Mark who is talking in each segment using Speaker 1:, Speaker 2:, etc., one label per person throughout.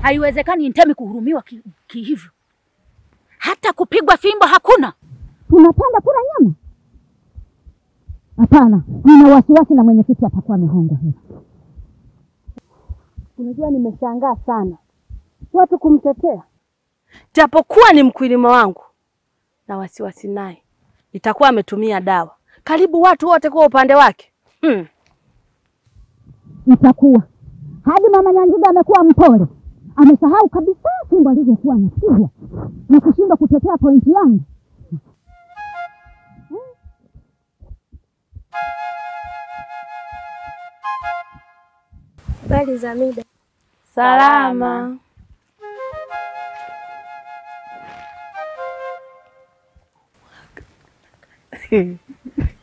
Speaker 1: Haiwezekani Ntemi kuhurumiwa hivyo. Hata kupigwa fimbo hakuna. Tunapanda kula nyama? Hapana, nina wasiwasi na mwenyekiti atakuwa amehongwa hivi. Unajua nimeshangaa sana watu kumtetea.
Speaker 2: Japokuwa ni mkulima wangu na wasiwasi naye. Itakuwa ametumia dawa. Karibu watu wote kwa upande wake.
Speaker 1: Itakuwa hadi mama Nyangiga amekuwa mpole. Amesahau kabisa fimbo alizokuwa anapigwa na kushindwa kutetea pointi yangu.
Speaker 3: Bali za mida.
Speaker 2: Salama.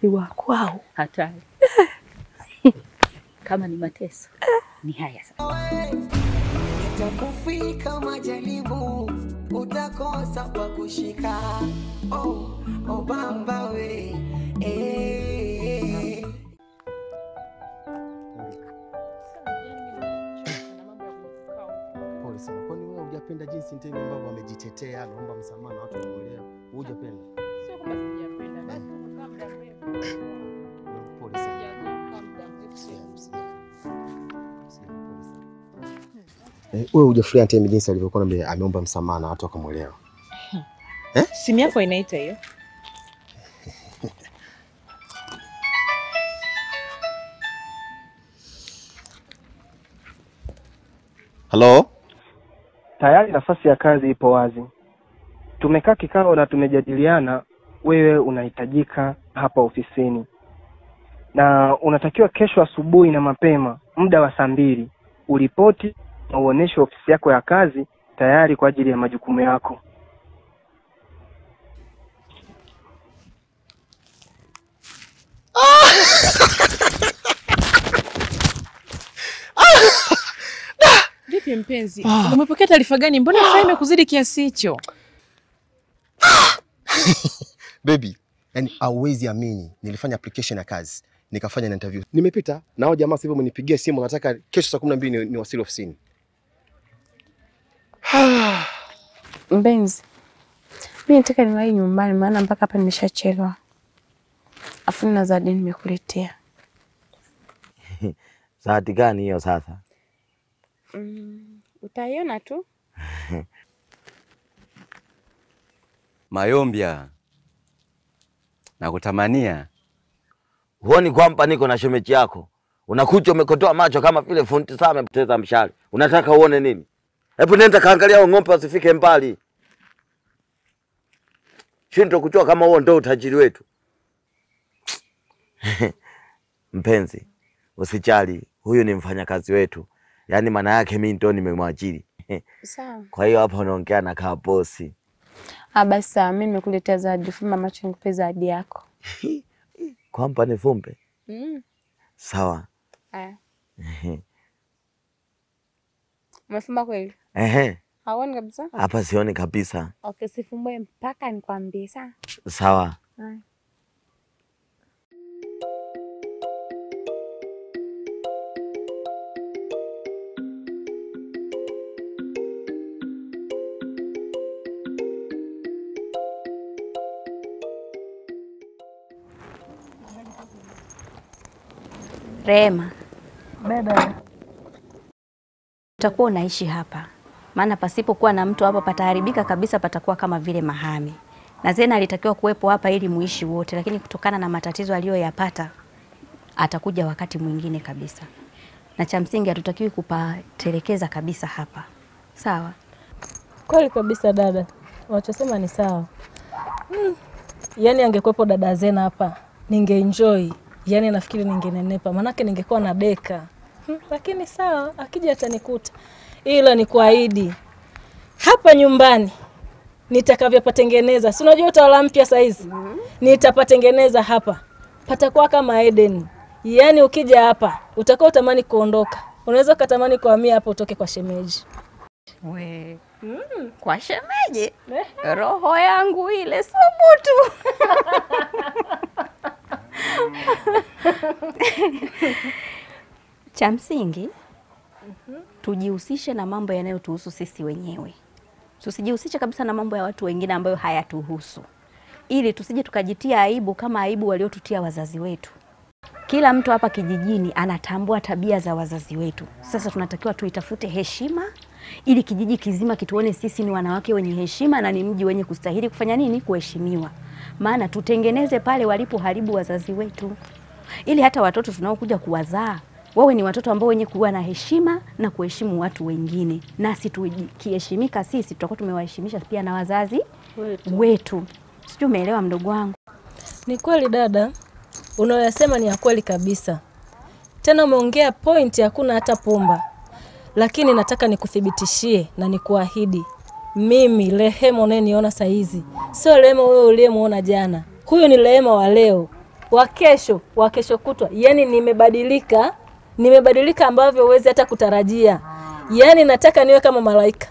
Speaker 2: Ni wakwao.
Speaker 1: Hatari. Kama ni mateso ni haya sasa.
Speaker 4: Itakufika majaribu, utakosa pa kushika. Oh bamba we.
Speaker 5: Pole sana. Kwani wewe hujapenda jinsi Ntemi ambavyo amejitetea, naomba msamaha na watu wanaelewa? Hujapenda?
Speaker 6: Sio kama sijapenda, basi kabla mrefu.
Speaker 5: Pole sana. Wewe hujafurahia Ntemi jinsi alivyokuwa ameomba msamaha na watu wakamuelewa?
Speaker 6: Simu yako inaita hiyo?
Speaker 5: Hello?
Speaker 7: Tayari nafasi ya kazi ipo wazi. Tumekaa kikao na tumejadiliana, wewe unahitajika hapa ofisini. Na unatakiwa kesho asubuhi na mapema, muda wa saa 2, uripoti na uoneshe ofisi yako ya kazi tayari kwa ajili ya majukumu yako.
Speaker 6: Vipi mpenzi? Umepokea taarifa gani? Mbona furaha imekuzidi kiasi hicho?
Speaker 5: Baby, yani hauwezi amini, nilifanya application ya kazi, nikafanya na interview. Nimepita, nao jamaa sasa hivi wamenipigia simu, nataka kesho saa 12 ni wasili ofisini.
Speaker 2: Mpenzi, mimi nataka niwahi nyumbani maana mpaka hapa nimeshachelewa. Afu na zawadi nimekuletea.
Speaker 8: Zawadi gani hiyo sasa?
Speaker 2: Utaiona tu.
Speaker 8: Mayombia. Nakutamania. Huoni kwamba niko na shemeji yako? Unakuja umekotoa macho kama vile fundi saa amepoteza mshale. Unataka uone nini? Hebu nenda kaangalia ng'ombe wasifike mbali. Shindo kujua kama huo ndio utajiri wetu. Mpenzi, usijali. Huyu ni mfanyakazi wetu. Yaani maana yake mimi ndio nimemwajiri.
Speaker 2: Sawa.
Speaker 8: Kwa hiyo hapa unaongea na kaa bosi.
Speaker 2: Basi mimi nimekuletea zawadi, fumba macho nikupe zawadi yako.
Speaker 8: Kwamba ni fumbe? Sawa.
Speaker 2: Umefumba kweli? Haoni kabisa?
Speaker 8: Hapa sioni kabisa.
Speaker 2: Okay, sifumbwe mpaka nikwambie sawa?
Speaker 8: Sawa.
Speaker 1: Rehema. Baba. Utakuwa unaishi hapa. Maana pasipokuwa na mtu hapa pataharibika kabisa, patakuwa kama vile mahame. Na Zena alitakiwa kuwepo hapa ili muishi wote, lakini kutokana na matatizo aliyoyapata atakuja wakati mwingine kabisa. Na cha msingi hatutakiwi kupatelekeza kabisa hapa. Sawa?
Speaker 9: Kweli kabisa dada. Unachosema ni sawa. Yaani angekuepo dada Zena hapa, ningeenjoy. Yaani nafikiri ningenenepa, manake ningekuwa na deka. Lakini sawa, akija atanikuta. Ila ni kuahidi hapa nyumbani nitakavyopatengeneza. Si unajua utawala mpya saa hizi? Nitapatengeneza hapa. Patakuwa kama Eden. Yaani ukija hapa utakao utamani kuondoka. Unaweza kutamani kuhamia hapa utoke kwa shemeji.
Speaker 1: We. Kwa shemeji? Roho yangu ile subutu. Cha msingi tujihusishe na mambo yanayotuhusu sisi wenyewe. Tusijihusishe kabisa na mambo ya watu wengine ambayo hayatuhusu, ili tusije tukajitia aibu kama aibu waliotutia wazazi wetu. Kila mtu hapa kijijini anatambua tabia za wazazi wetu. Sasa tunatakiwa tuitafute heshima ili kijiji kizima kituone sisi ni wanawake wenye heshima na ni mji wenye kustahili kufanya nini? Kuheshimiwa. Maana tutengeneze pale walipoharibu wazazi wetu, ili hata watoto tunaokuja kuwazaa wawe ni watoto ambao wenye kuwa na heshima na kuheshimu watu wengine. Nasi tukiheshimika sisi, tutakuwa tumewaheshimisha pia na wazazi wetu. Sijui umeelewa mdogo wangu?
Speaker 9: Ni kweli dada, unayosema ni ya kweli kabisa. Tena umeongea point, hakuna hata pumba. Lakini nataka nikuthibitishie na nikuahidi, mimi Rehema unayeniona saa hizi sio Rehema wewe uliyemuona jana. Huyu ni Rehema wa leo, wa kesho, wa kesho kutwa. Yaani nimebadilika ambavyo huwezi hata kutarajia. Yaani nataka niwe kama malaika.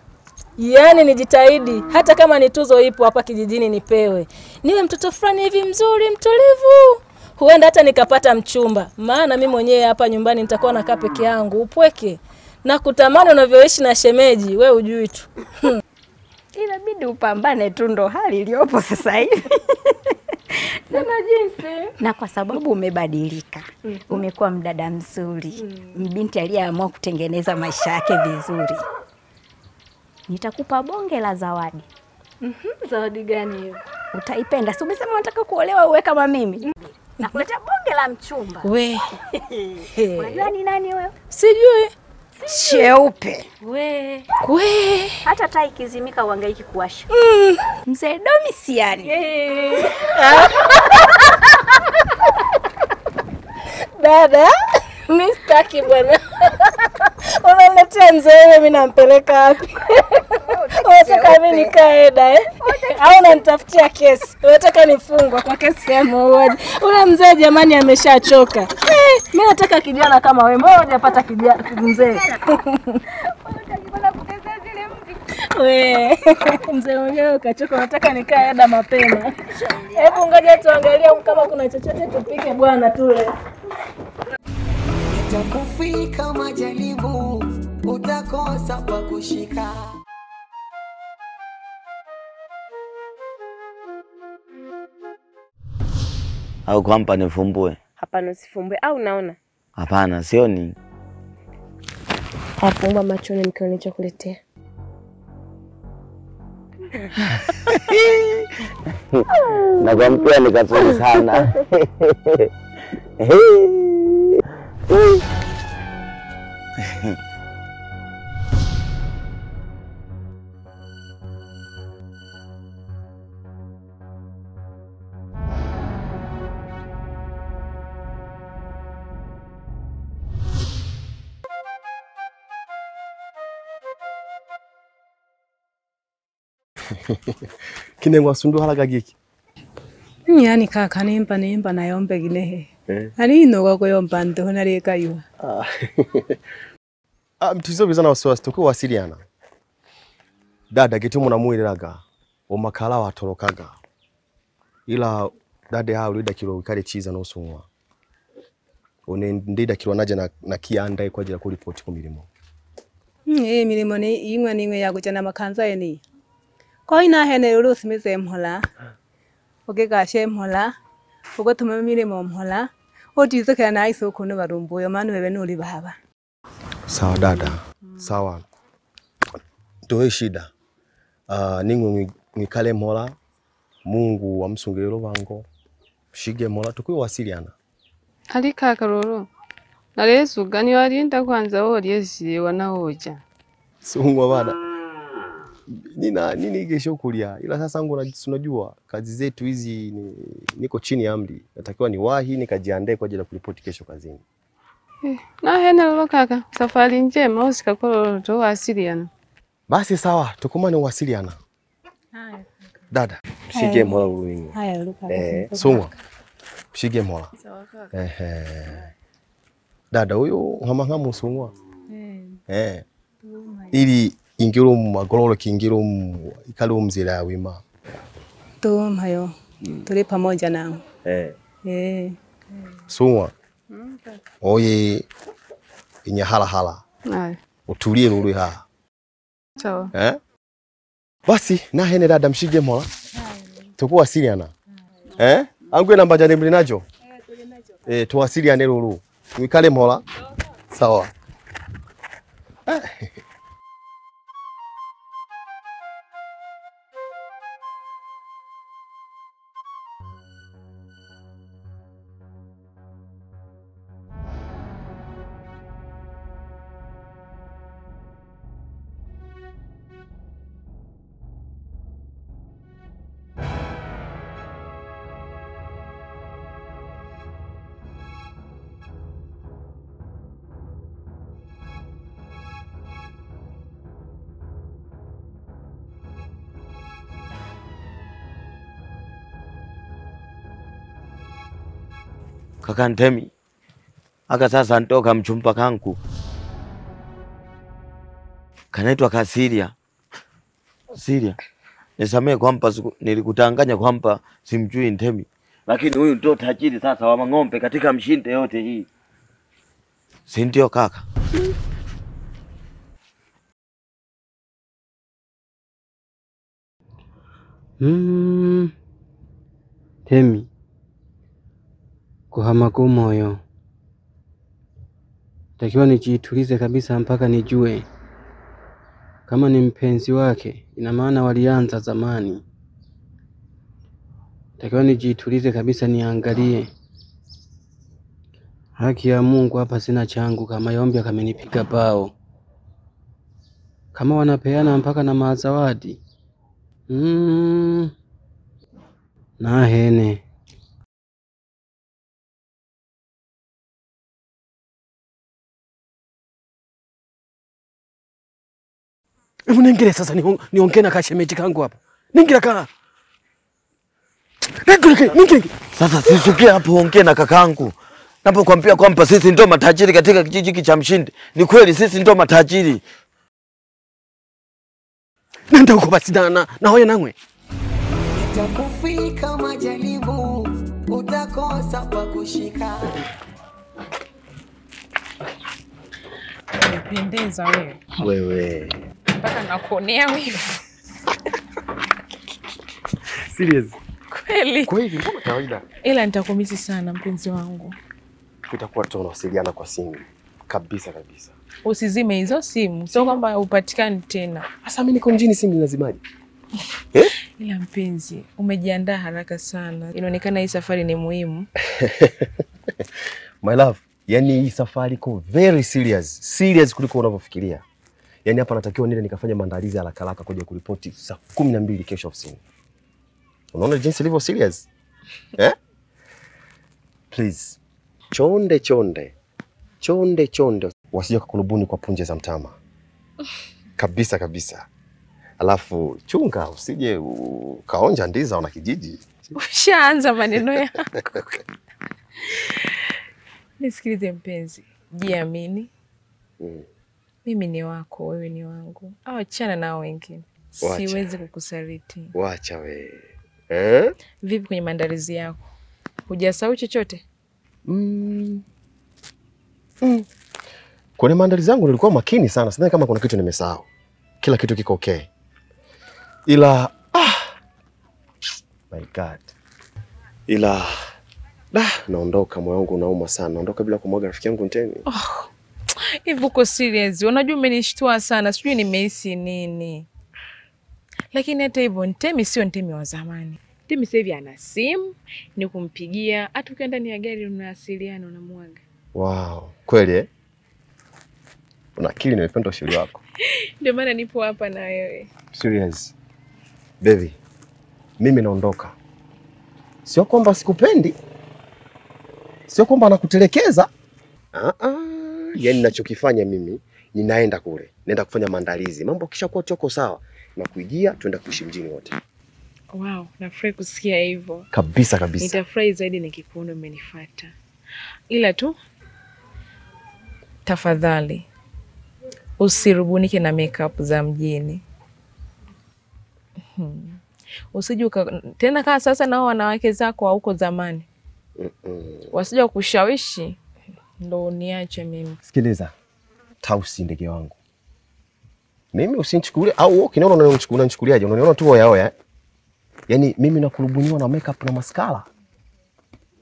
Speaker 9: Yaani nijitahidi hata kama ni tuzo ipo hapa kijijini nipewe. Niwe mtoto fulani hivi mzuri, mtulivu. Huenda hata nikapata mchumba. Maana mimi mwenyewe hapa nyumbani nitakuwa nakaa peke yangu, upweke. Na kutamani unavyoishi na shemeji, we ujui tu.
Speaker 1: Inabidi upambane tu, ndo hali iliyopo sasa hivi.
Speaker 9: Sema jinsi.
Speaker 1: Na kwa sababu umebadilika, umekuwa mdada mzuri, mbinti aliyeamua kutengeneza maisha yake vizuri, nitakupa bonge la zawadi.
Speaker 9: Zawadi gani hiyo?
Speaker 1: Utaipenda. Si umesema unataka kuolewa uwe kama mimi? Nakuleta bonge la mchumba.
Speaker 9: We.
Speaker 1: Unajua ni nani huyo?
Speaker 9: Sijui.
Speaker 1: Cheupe.
Speaker 9: We.
Speaker 1: Hata taa ikizimika uhangaiki kuwasha. Mzee Domisiani.
Speaker 9: Dada, mimi sitaki bwana. Unaletea mzee, mimi nampeleka wapi? Unataka mimi nikae eda au unanitafutia kesi? Unataka nifungwe kwa kesi ya mauaji? Ule mzee jamani ameshachoka. Mimi nataka kijana kama wewe. Mbona hujapata kijana mzee? We, mzee mwenyewe ukachoka, unataka nikae eda mapema. Hebu ngoja tuangalie kama kuna chochote tupike bwana tule.
Speaker 4: Itakufika majaribu, utakosa pa kushika.
Speaker 8: Au kwamba nifumbue?
Speaker 6: Hapana, usifumbue. Au unaona?
Speaker 8: Hapana, sioni.
Speaker 6: Afumba machoni nikiona nilichokuletea.
Speaker 8: Nakwambia nikasoma sana.
Speaker 5: Kinengwa sundu halaga giki.
Speaker 3: Yani kaka nimba na yombe ginehe. Ani inoga ko yomba ndo nari kaywa.
Speaker 5: Mtizo bizana wasiwasi tuko wasiliana. Dada gitumu na muiriraga omakala watorokaga. Ila dada hao lida kilo kale chiza no sunwa. One ndida kilo naje na kianda kwa ajili ya kuripoti ku milimo.
Speaker 3: Milimo ni imwe yagucana makanza yeni. Ko ina hene uruthimize mhola. Ogegashe mhola. Ugo tume milimo mhola. Otizo kana isoko no barumbo yo manu bebe nuli baba.
Speaker 5: Sawa dada. Sawa. Ndio shida. Ningwe ngikale mhola. Mungu amsungero bango. Shige mhola tukwe wasiliana.
Speaker 10: Hali kaka roro. Nalesu gani warinda kwanza oriesi wanaoja.
Speaker 5: Sungwa bana. Nini kesho kulia. Ila sasa ngo unajua kazi zetu hizi niko chini ya amri. Natakiwa niwahi nikajiandae kwa ajili ya kuripoti kesho kazini.
Speaker 10: Na hena lolo kaka. Safari njema usikakolo to wasiliana.
Speaker 5: Basi sawa, tukumane wasiliana.
Speaker 3: Haya.
Speaker 5: Dada, mshige mola uwingi.
Speaker 3: Haya luka.
Speaker 5: Sungwa. Mshige mola.
Speaker 10: Sawa kaka.
Speaker 5: Dada huyo ngamanga sungwa. Ili ingiro magololo kingiro ikalo mzira wima.
Speaker 3: Hayo. Tuli pamoja nao.
Speaker 5: Sungwa. Oye inya hala. utulie Lulu ha.
Speaker 10: Sawa.
Speaker 5: Basi na hene dada mshige mola. Tukuwasiliana. Angwe namba jane mli najo. Tuwasiliane Lulu. Mwikale mola. Sawa.
Speaker 8: Kaka Ntemi, aka sasa ntoka mchumpa kangu kanaitwa Kasiria. Siria, nisamee kwamba nilikutanganya kwamba simjui Ntemi, lakini huyu ndo tajiri sasa wa mang'ombe katika mshinde yote hii, si ndio kaka?
Speaker 11: Temi kuhama kumoyo, takiwa nijitulize kabisa mpaka nijue kama ni mpenzi wake. Ina maana walianza zamani. Takiwa nijitulize kabisa, niangalie. Haki ya Mungu, hapa sina changu, kama Yombi kamenipiga bao, kama wanapeana mpaka na mazawadi. Na hene
Speaker 12: Hebu ningire sasa niongee na kashemeji kangu hapa. Ningira kaa. Ningira.
Speaker 8: Sasa sisukia hapo ongea na kakangu. Napokuambia kwamba sisi ndio matajiri katika kijiji hiki cha Mshindi. Ni kweli sisi ndio matajiri.
Speaker 12: Nenda huko basi na hoya nangwe.
Speaker 4: Itakufika majaribu, utakosa pa kushika.
Speaker 6: Unapendeza wewe.
Speaker 5: Wewe.
Speaker 6: Mpaka nakuonea wewe.
Speaker 12: Serious.
Speaker 6: Kweli.
Speaker 5: Kweli kama kawaida.
Speaker 6: Ila nitakumisi sana mpenzi wangu.
Speaker 5: Tutakuwa tunawasiliana kwa simu. Kabisa kabisa.
Speaker 6: Usizime hizo simu. Sio kwamba upatikani tena.
Speaker 5: Sasa mimi niko mjini, simu lazimaje?
Speaker 6: Ila mpenzi, umejiandaa haraka sana. Inaonekana hii safari ni muhimu.
Speaker 5: My love, yani hii safari iko very serious. Serious kuliko unavyofikiria. Yani hapa natakiwa nile nikafanya maandalizi haraka haraka kuja kuripoti saa 12 kesho ofisini. Unaona jinsi ilivyo serious? Please. Chonde chonde. Chonde chonde. Wasije kukulubuni kwa punje za mtama. Kabisa kabisa. Alafu chunga usije ukaonja ndiza wana kijiji.
Speaker 6: Ushaanza maneno yako. Nisikilize mpenzi, jiamini. Mimi ni wako, wewe ni wangu. Achana nao wengine. Siwezi kukusaliti.
Speaker 5: Wacha we.
Speaker 6: Vipi kwenye maandalizi yako? Hujasahau chochote?
Speaker 5: Kwenye maandalizi yangu nilikuwa makini sana. Sidhani kama kuna kitu nimesahau. Kila kitu kiko okay. Ila my God. Ila naondoka, moyo wangu unauma sana. Naondoka bila kumwaga rafiki yangu Ntemi.
Speaker 6: Hivi uko serious? Unajua umenishtua sana. Sijui nimehisi nini. Lakini hata hivyo Ntemi sio Ntemi wa zamani. Ntemi sasa hivi ana simu, ni kumpigia, hata ukienda ndani ya gari unawasiliana, unamwaga.
Speaker 5: Wow, kweli Una akili, nimependa ushauri wako.
Speaker 6: Ndio maana nipo hapa na wewe.
Speaker 5: Serious. Baby, mimi naondoka. Sio kwamba sikupendi. Sio kwamba nakutelekeza. Yaani ninachokifanya mimi, ninaenda kule. Naenda kufanya maandalizi. Mambo kisha kuwa choko sawa. Na kuijia tuenda kuishi mjini wote.
Speaker 6: Wow, nafurahi kusikia hivyo.
Speaker 5: Kabisa kabisa.
Speaker 6: Nitafurahi zaidi nikikuona umenifuata. Ila tu tafadhali usirubunike na makeup za mjini. Usije tena kaa sasa nao wanawake zako huko zamani. Wasije kukushawishi ndo uniache mimi.
Speaker 5: Sikiliza. Tausi ndege wangu. Mimi usinichukulie au wewe ukiniona unanichukuliaje? Unaniona tu oya. Yaani mimi nakurubuniwa na makeup na mascara.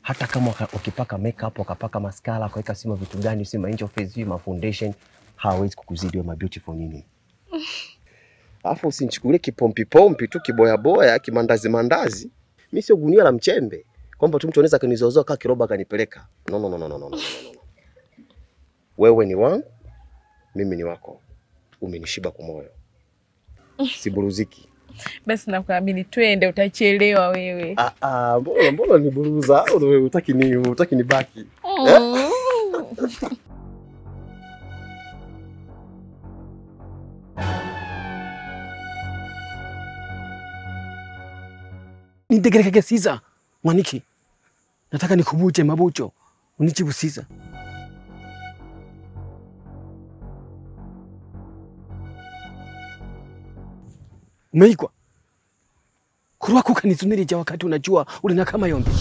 Speaker 5: Hata kama ukipaka makeup, ukapaka mascara, ukaweka sima vitu gani, sima angel face, ma foundation, hawezi kukuzidi wewe my beautiful nini. Alafu usinichukulie kipompi tu, kiboya kimandazi. Mimi sio gunia la mchembe. Kwamba tu mtu anaweza kanizozoa kama kiroba kanipeleka. No. Wewe ni wangu, mimi ni wako. Umenishiba kwa moyo. Siburuziki.
Speaker 6: Basi nakuamini, twende, utachelewa wewe.
Speaker 5: Mbona niburuza? Utaki nibaki.
Speaker 12: Nindegereka siza mwaniki. Nataka nikubuje mabucho. Unijibu siza. Umeikwa. Kurwa kukanizunirija wakati unajua ulina kama yombi.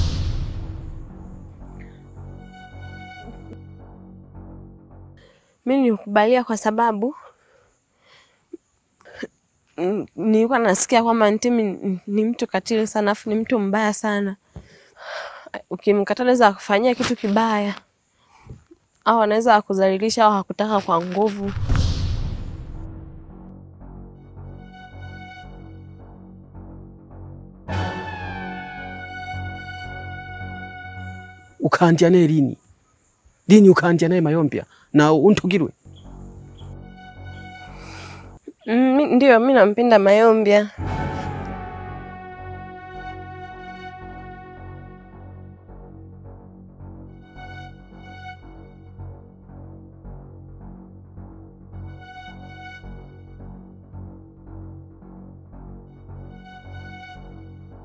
Speaker 2: Mimi nikubalia kwa sababu nilikuwa nasikia kwamba Ntemi ni mtu katili sana, afu ni mtu mbaya sana. Ukimkata anaweza kufanyia kitu kibaya. Au anaweza kukudhalilisha au hakutaka kwa nguvu.
Speaker 12: Ukaandia naye lini? Lini ukaandia naye mayombia na untugirwe?
Speaker 2: Ndio, mimi nampenda Mayombia.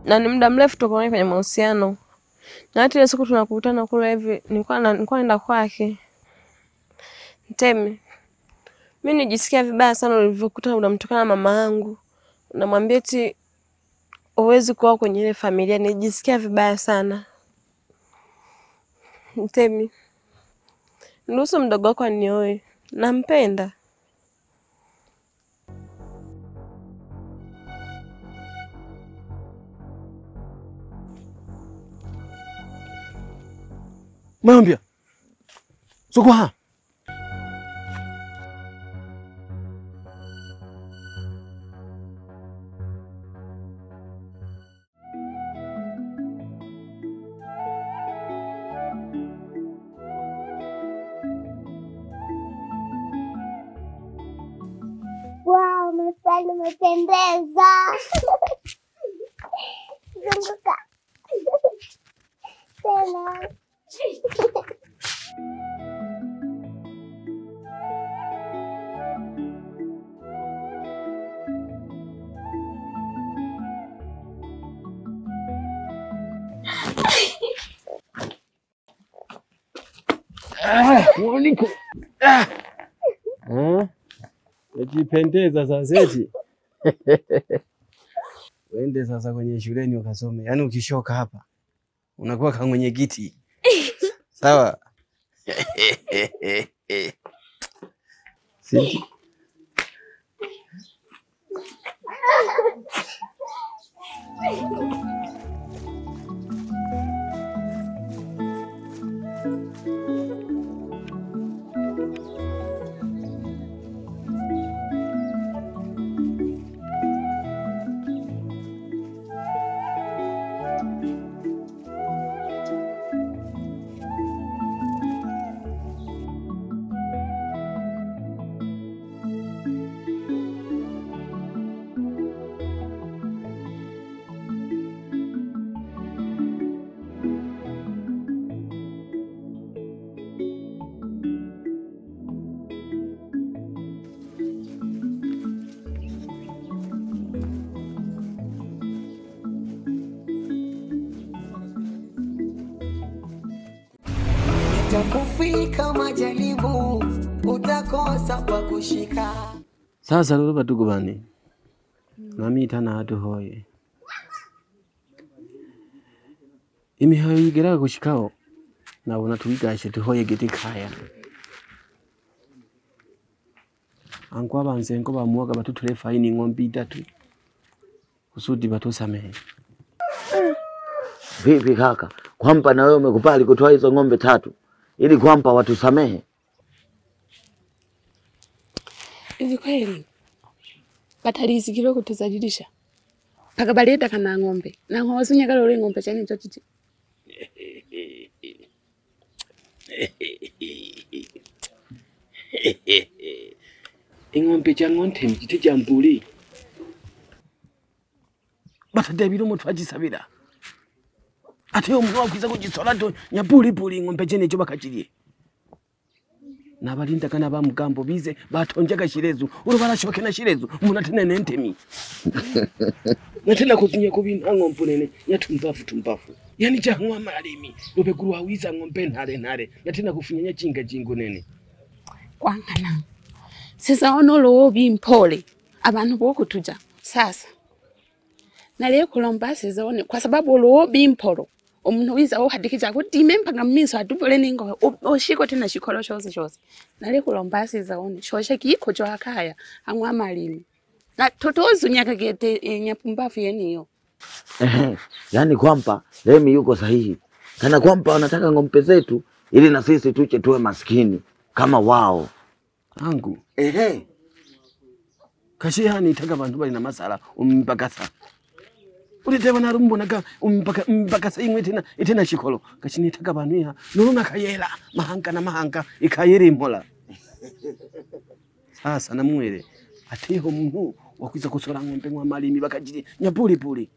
Speaker 2: Na ni muda mrefu tuko kwenye mahusiano. Na hata ile siku tunakutana kule hivi nilikuwa naenda kwake. Ntemi, mimi nijisikia vibaya sana ulivyokuta unamtukana mama yangu. Unamwambia eti uwezi kuwa kwenye ile familia, nijisikia vibaya sana. Ntemi, nusu mdogo wako anioe. Nampenda.
Speaker 12: Mayombia. Sokwa.
Speaker 13: Wow, umependeza. Zunguka. Tena.
Speaker 12: Mwaniko. Najipendeza sasa eti. Wende sasa kwenye shuleni ukasome. Yaani ukishoka hapa unakuwa kama mwenyekiti. Sawa? Sisi
Speaker 4: Itakufika majaribu, utakosa pa kushika.
Speaker 12: sasa lolo batuko bane. Nami tana hatu hoye. Imihayo yigera kushikao. Nabona tuwigashe tuhoye giti kaya. Angu abanzengo bamuwaga batutule faini ng'ombe 3 kusudi batusamehe.
Speaker 8: Vipi kaka? Kwamba na wewe umekubali kutoa hizo ng'ombe 3 ili kwamba watusamehe?
Speaker 14: Hivi kweli batarizikiro kutuzalilisha paka baleta kana ng'ombe na ng'ozunya kalole ng'ombe chani chochichi
Speaker 12: ing'ombe cha Ngontemi chiti cha mbuli batadebira umuntu agisabira ate yo umuntu wakwiza kugisola ndo nyabuli ing'ombe chene cyo bakakiriye nabalinda kana ba mugambo bize batonjaga shirezu urubara shoke na shirezu umuntu atene nentemi natena kuzinya kubintu ng'ombe nene yatumbafu yani jahwa malimi lobeguru wawiza ng'ombe ntare natena kufunyanya jingo nene
Speaker 14: kwankana sisa ono lobi mpole abantu bokutuja sasa nale kulomba sizone kwa sababu lobi mpolo umuntu wiza ohadikija kuti impanga miso adubole ningo oshiko tena shikolo chose nale kulomba sizone shoshe kiko jo akaya amwa malimi na totozunyaka gete nyapumbafu yeniyo
Speaker 8: Yani kwamba Remi yuko sahihi. Kana kwamba wanataka ng'ombe zetu ili na sisi tuche tuwe maskini kama wao.
Speaker 12: Angu. Kashihani taka bantu bali na masala umbakasa. Uliteba na rumbo naga umbakasa ingwe tena shikolo. Kashini taka bantu ya nuruna kayela mahanga ikayere impola. Sasa namwere atiho muntu wakwiza kusora ng'ombe ngwa malimi bakajiri nyapuli.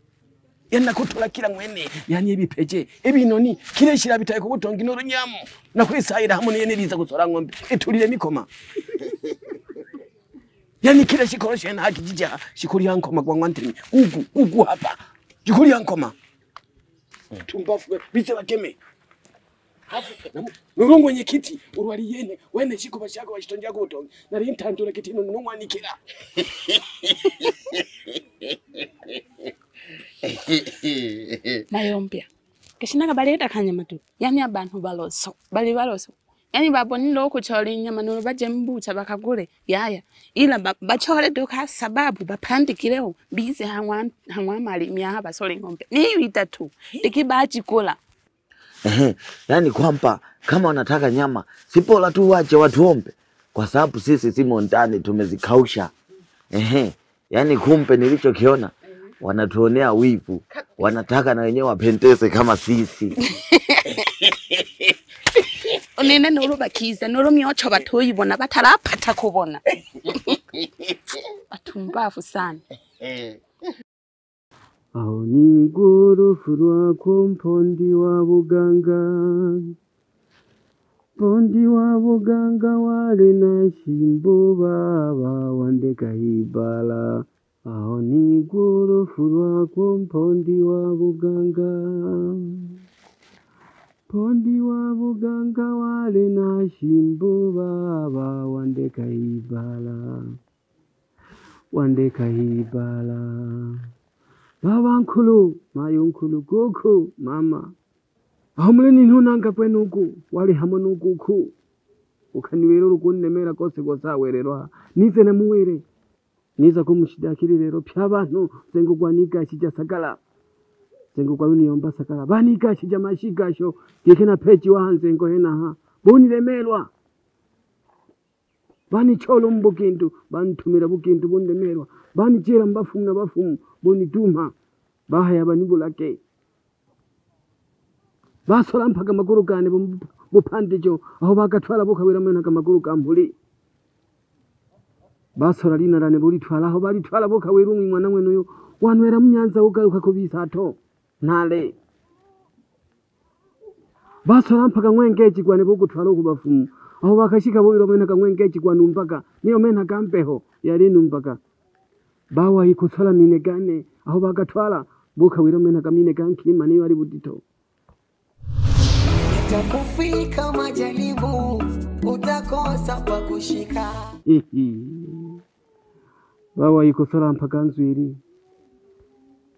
Speaker 12: Yana kutola kila mwene yani ebipeje ebinoni kireshira bitaye kubutonga inoro nyamu na kwisayira hamwe yeneriza gusora ng'ombe etulire mikoma yani kila shikoroshe na hakijija shikuri yankoma kwa Ngontemi ugu hapa shikuri yankoma tumbafu bize bakeme hafu nurongo nyekiti urwari yene wene shikuba shako washitonja kubutonga nari intandura kitino numwanikira
Speaker 14: Mayombia kishinaga baleta kanyama tu yani abantu baloso yani babonilo kuchole inyama nulo baje mbucha bakagure yaya ila bachole doka sababu bapandikireo bize hangwa malimi haba sole ng'ombe ni 3 dikibaji kula
Speaker 8: Yani kwamba kama wanataka nyama sipola tu wache watuombe kwa sababu sisi simo ndani tumezikausha. Yani kumbe nilichokiona wanatuonea wivu, wanataka na wenyewe wapendeze kama sisi.
Speaker 14: Unene nuru bakiza nuru myocho batoyibona batarapata kubona. Batumbafu sana.
Speaker 11: Aho ni gurufu rwako mpondi wa buganga wale na shimbo baba wandeka hibala. Aho ni gurufu rwako mpondi wa buganga wale na shimbo baba wandeka hibala. Baba nkulu, mayo nkulu, goku, mama. Aho muleni ntunanga pwe nuku, wali hamwe nuku. Ukaniwero rukunemera kose gosawererwa. Nize na muwere. Niza kumushidakiri rero pyabantu zengo kwanika shija sakala. Zengo kwa uniomba sakala. Banika shija mashigasho. Gekena peji wahanze ngo hena ha. Boni remelwa. Bani cholo mbukindu, bani tumira bukindu boni remelwa. Bani jera mbafumu na bafumu boni duma. Bahaya bani bulake. Basola mpaka maguru gane bupandejo. Aho bagatwala bukawira mwena kamaguru kambuli. Basola linarane buli twala aho bali twala bukawira umwana mwene uyo wanwera munyanza ugaruka kubisato nale. Basola mpaka mwengeji gwane bugutwala ukubafumu. Aho bakashika bwiro mwena kamwengeji gwane mpaka niyo mena kampeho yali numpaka. Bawa ikusola minegane aho bagatwala bukawira mwena kamine kankima niyo ali budito.
Speaker 4: Itakufika majaribu utakosa pa kushika.
Speaker 11: Bawa ikusola mpaka nzwiri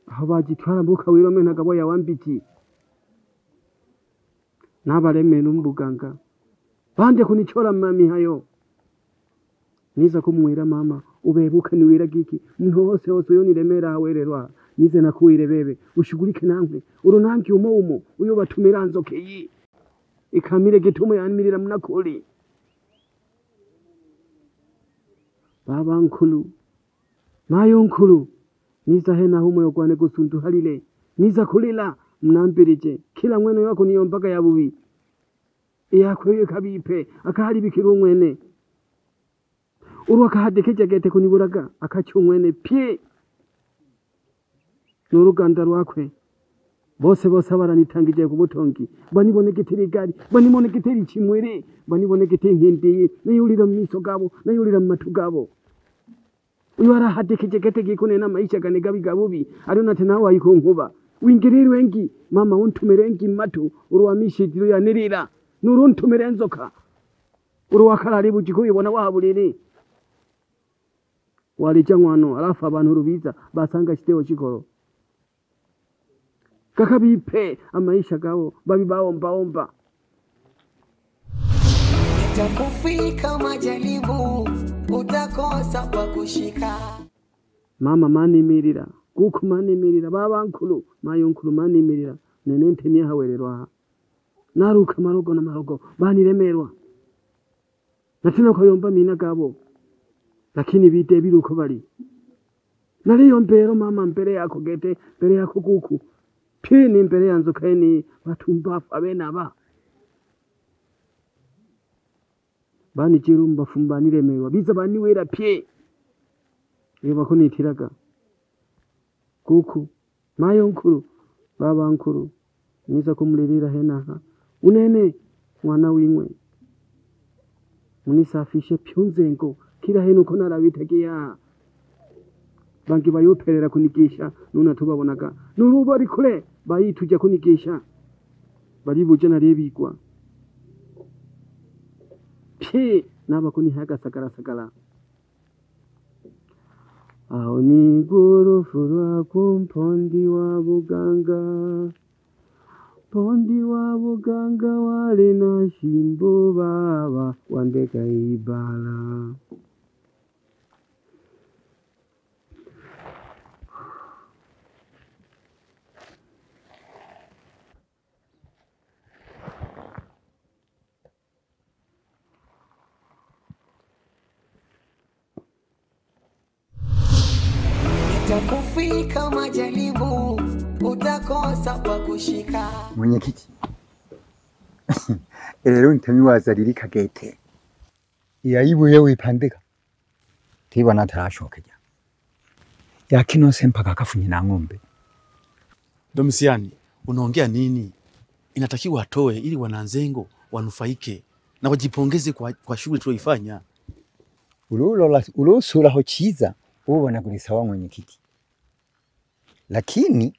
Speaker 11: aho bagitwala bukawira mwena kaboya wambiti nabareme numbuganga bande kunichora mami hayo niza kumwira mama ubebuka niwira giki muntu hose hose yo niremera awererwa nize nakuwire bebe ushugulike nankwe urunanki umo uyo batumira nzoke yi ikamire gitumo yanmirira munakuri baba nkulu mayo nkulu niza hena humo yokwane gusuntu halile niza kulila mnambirije kila mwene wako niyo mpaka ya bubi yakwe kabipe akahari bikiru mwene urwa kahadekeje gete kuniburaga akacumwene pye n'uruganda rwakwe bose baranitangije ku butongi banibone gitiri gari banibone gitiri kimwere banibone gitiri nkindi nayurira mu miso gabo nayurira mu matu gabo uyu arahadekeje gete gikune na maisha gane gabi gabubi ari nate nawe ayikonkuba wingiriri wengi mama untumerengi matu urwamishijiro yanirira nuruntumere nzoka urwakarari bujiko ibona waburire walija ngwano alafu abantu rubiza basanga kiteo chikoro kakabipe amaisha gao babi baomba
Speaker 4: itakufika majaribu utakosa pa kushika
Speaker 11: mama mani mirira kuko mani mirira baba nkulu mayo nkulu mani mirira nene ntemye hawererwa naruka marogo na marogo baniremerwa natina ko yomba mina gabo lakini bite biruko bari naliyo mpero mama mbere yako gete mbere yako kuku pini mbere yanzo kaini batumba abena ba bani kirumba fumbanire mewa biza bani wera pye yeba ko nitiraga kuku mayo nkuru baba nkuru niza kumulirira henaha unene mwana wimwe munisafishe pyunzengo kila heno ko narabitagiya bangi bayoperera kunigisha nuna tubabonaga nurubo ari kure bayitujya kunigisha bari buje narebigwa pye naba kuni haga sagara aho ni gorofura kumpondi wa buganga pondi wa buganga wale na shimbo baba wandeka ibala
Speaker 4: itakufika majaribu utakosa pa kushika.
Speaker 15: Mwenyekiti, rero ntemi wazariri kagete yayibuye wipandika tiba natarashokeja yakino sempa kakafunye na ng'ombe.
Speaker 16: Domisiani, unaongea nini? Inatakiwa atoe ili wananzengo wanufaike na wajipongeze kwa shughuli tulioifanya.
Speaker 15: Ulosura ho chiza ubona kuri sawa mwenyekiti, lakini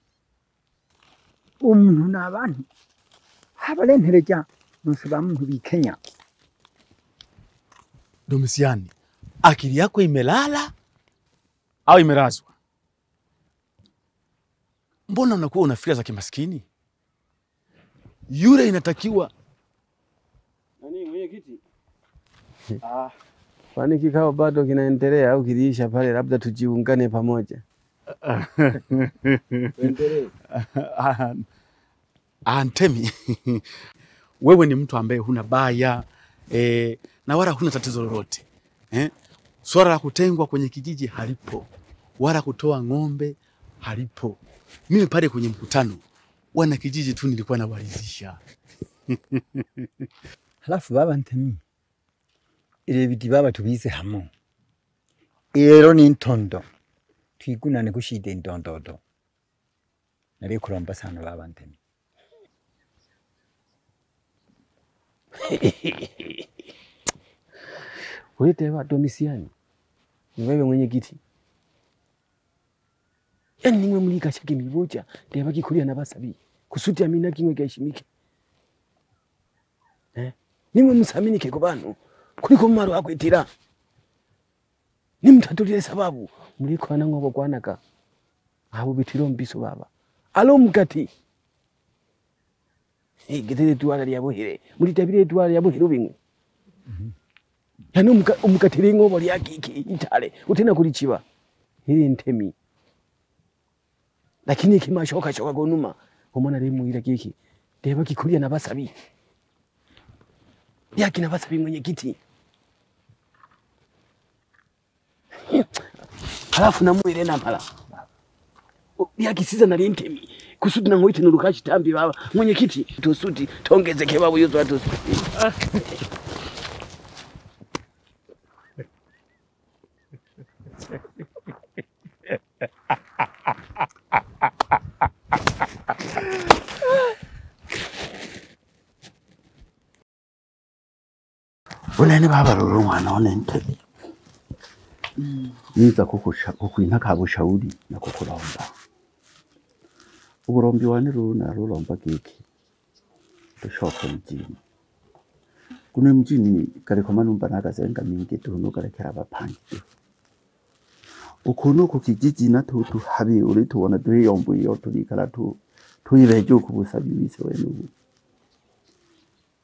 Speaker 15: umuntu n'abantu habarentereja nusaba muntu bikenya.
Speaker 16: Domisiani, akili yako imelala au imerazwa? Mbona unakuwa unafikiria za kimaskini? Yule inatakiwa
Speaker 12: nani mwenyekiti? Kwani kikao bado kinaendelea au kiliisha pale, labda tujiungane pamoja? Endelee.
Speaker 16: Ntemi, wewe ni mtu ambaye huna baya na wala huna tatizo lolote. Swala la kutengwa kwenye kijiji halipo, wala kutoa ng'ombe halipo. Mimi pale kwenye mkutano wana kijiji tu nilikuwa nawalizisha.
Speaker 15: Halafu baba Ntemi, ile biti baba tubize hamo rero ni ntondo twigunane gushide indondodo nari kuromba sana baba Ntemi.
Speaker 12: Wete wa Domisiani, ni wewe mwenyekiti? Yani nimwe mulika shaki miboja ndeba kikulia na basabi kusuti amina kimwe gashimike. Nimwe musamini ke kubanu kuliko maro akwitira. Nimtatulire sababu muliko anango kwanaka abo bitiro mbiso baba alo mugati gitire twala lya bohire muri tabire twala lya bohiro bimwe yani umukatira inkobo lyakiki itale utena kulichiba hili ntemi lakini kimashoka shoka gonuma umwana limu ila kiki deba kikulia na basabi yaki na basabi mwenyekiti halafu namwire namala yaki siza na ntemi kusudi na ngoiti nurukashi tambi baba mwenyekiti tusuti tongezeke babu yuzo watu
Speaker 16: unene baba roro mwana one ntebe niza kukuina kabushauri na kukulomba uburombi wane runa rulomba kiki tushoke mjini kune mjini kariko manumba nagazenga mingi tuno karekera abapangi ukuntu ku kijiji na tutu habi uri tubona duhe yombo iyo turikara tuyibeje ukubusabi bise we nubu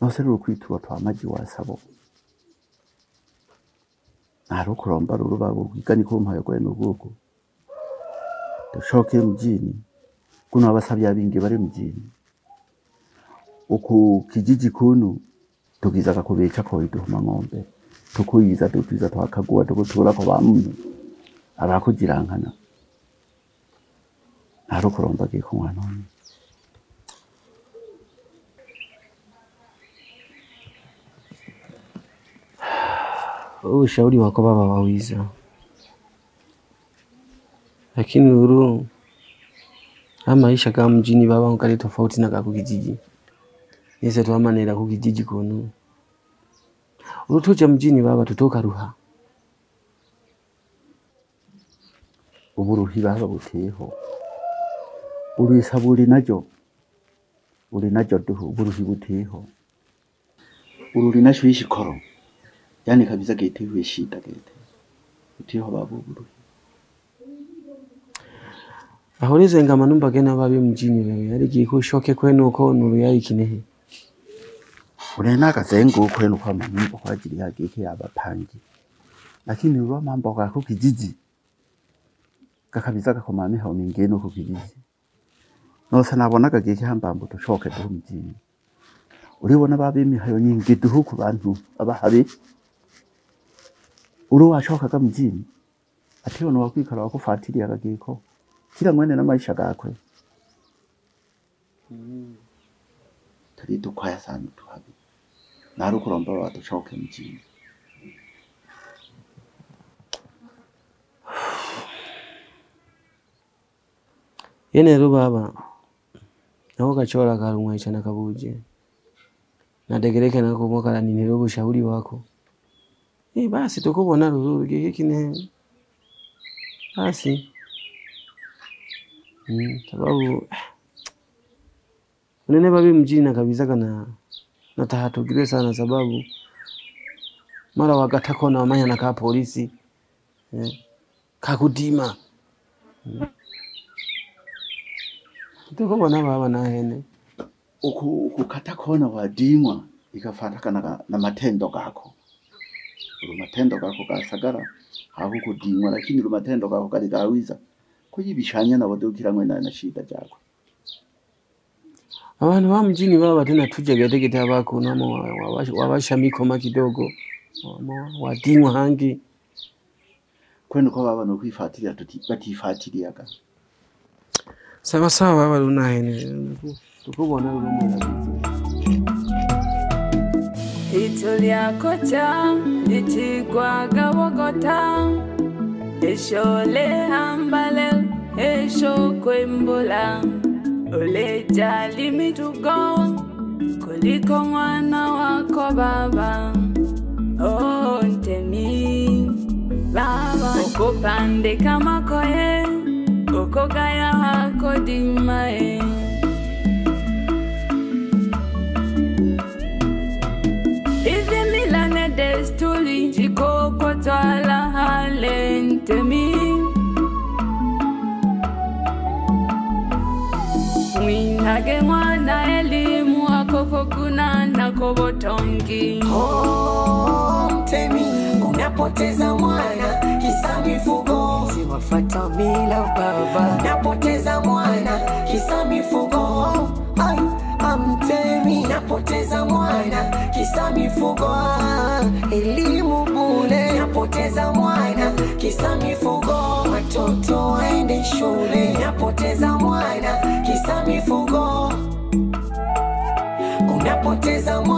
Speaker 16: nose ruri kwitura twamaji wasabo naro kuromba ruru babo kwigani ko mpaye kwa nubuko tushoke mjini kuna abasabye abingi bari mjini uku kijiji kunu tukiza kakubecha ko iduhuma ngombe tukuyiza tukiza twakagwa tukutura ko bamuntu abakugirankana naro kuromba giko mwana one
Speaker 12: ushauri wako baba wawiza lakini ruru maisha kama mjini baba ukali tofauti na kako kijiji yese twamanera ku kijiji kono urutuja mjini baba tutoka ruha
Speaker 16: uburuhi baba buteho urisaburi najo duhu uburuhi buteho ururi nasho yishikoro yani kabisa getewe shida gete buteho baba uburuhi
Speaker 12: ahorize ngama numba gena babi mjini wewe yari giko shoke kwenu uko nuru yayi kinehe
Speaker 16: unena kazengo kwenu kwa mambo kwa ajili yake yake abapangi lakini ruwa mambo kwa kijiji kakabisa kakomame hao mingeno ku kijiji no sana bonaga gike hambambo tushoke do mjini uribona babimi hayo nyingi duhu ku bantu abahabi uro washoka ka mjini atiyo no wakwikara wakufatiriya gagiko kila mwene na maisha gakwe tari dukwaya sana tuhabi naro kuromba watushoke mjini
Speaker 12: yene ro baba nako kachora karumwa ichana kabuje nadegereke nako mwakala ninero bushauri wako basi tukubona ruru gike kine basi sababu unene babi mjini kabisa kana natahatugire sana sababu mara wagatako na wamanya na ka polisi kakudima tukubona baba na hene
Speaker 16: ukukata kona wadimwa ikafatakana na matendo gako matendo gako gasagara haho kudimwa lakini matendo gako kali gawiza kuyibishanya na wadukira mwe na shida jako
Speaker 12: abantu ba mjini baba tena tuje gedegete abako namo wabasha mikoma kidogo wadimwa hangi
Speaker 16: kwenu kwa baba no kwifatira batifatiriyaga
Speaker 12: sawa sawa baba lunahene tukubona rumo
Speaker 17: Itulia kocha litigwa gawogota eshole hambale esho kwembola ole jali mitugo kuliko mwana wako baba oh ntemi baba uko pande kama koye uko gaya hako dimae desturi jikoko twala halentemi mwinage mwana elimu akoko kuna na kobotongi
Speaker 4: Ntemi napoteza mwana kisa mifugo, siwafata mila baba, napoteza mwana kisa mifugo, ai amtemi, napoteza mwana kisa mifugo, elimu bure, napoteza mwana kisa mifugo, watoto waende shule, napoteza mwana kisa mifugo, unapoteza mwana